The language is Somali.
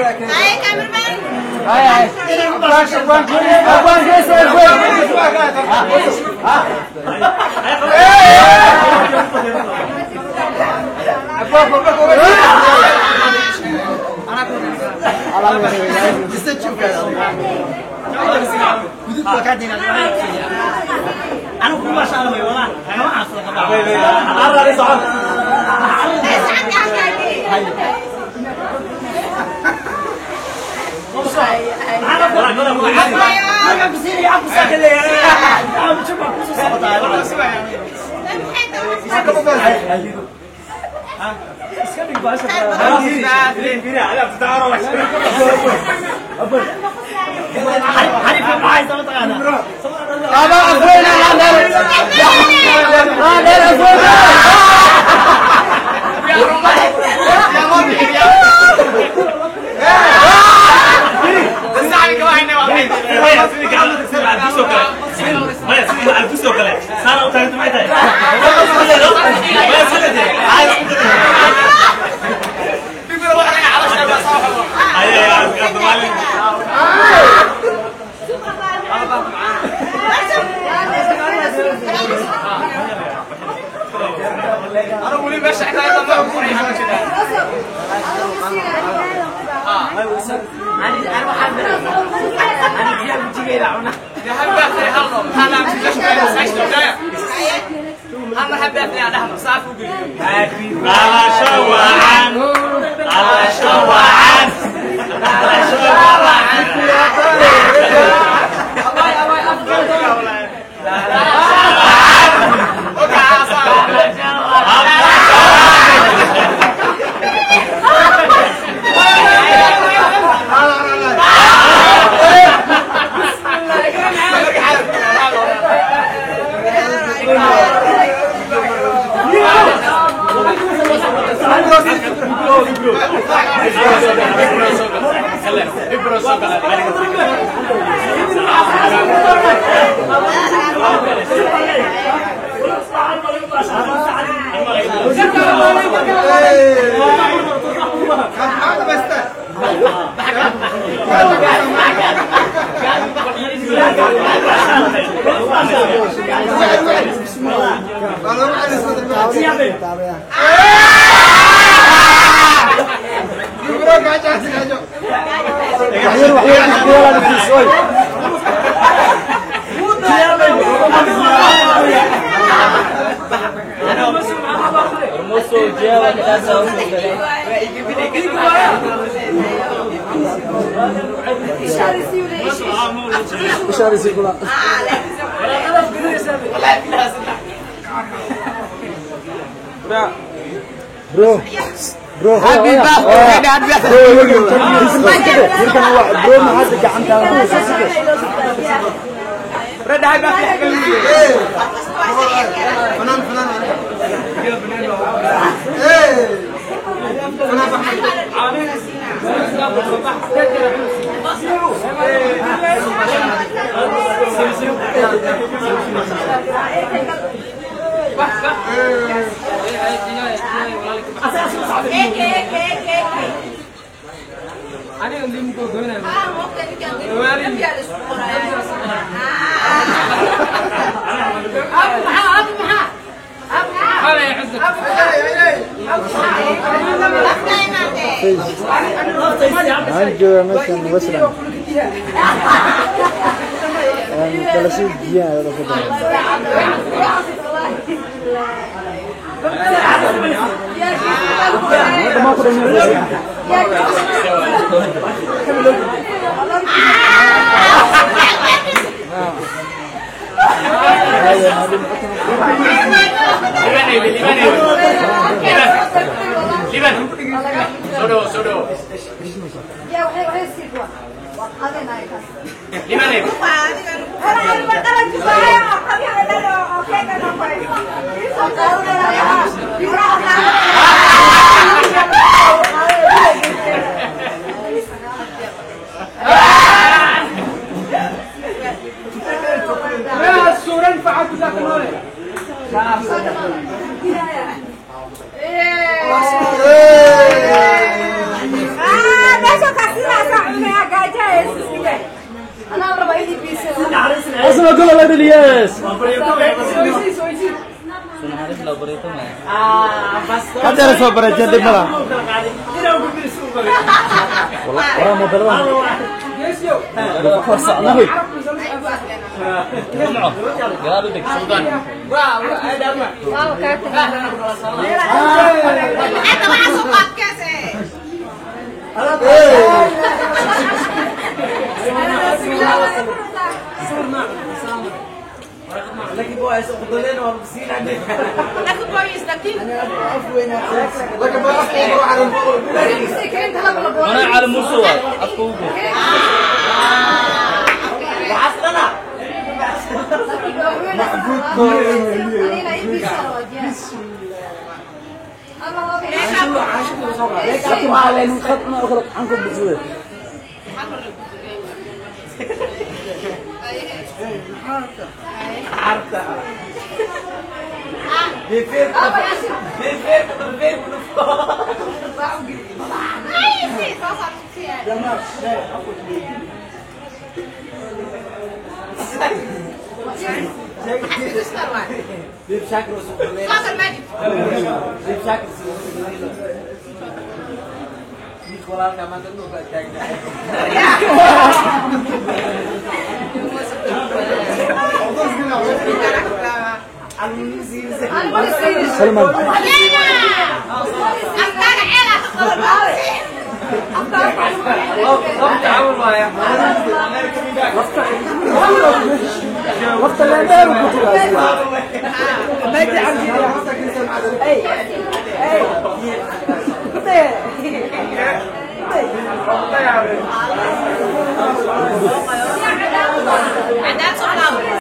Hai cameraman. Hai. برو حبيبي برو ما حد قاعد رد هاي فنان عنده مثلا وسلم ثلاثين دقيقة هذا Sodo. Ya, wahai siswa. Ada naik. Lima nih. Orang berkalan juga ya. Kami ada oke kan apa itu? Tahu dah ya. Di mana? Ya, suran faat kita kemana? Besok kasih perhitungan. Kacar sobat jadi malah. Orang mau berapa? Kosong nih. Galu dek sultan. Wow, kartu. Teman masuk podcast lagi bawa esok betulnya orang kesini deh. Aku boys tapi. Lagi bawa aku arun bawa. Mana ada musuh? Aku. Bahas mana? Aku malah nungkat nak angkut betul. Harta. Bifir. Salman. وقت الأندار ما يدري عن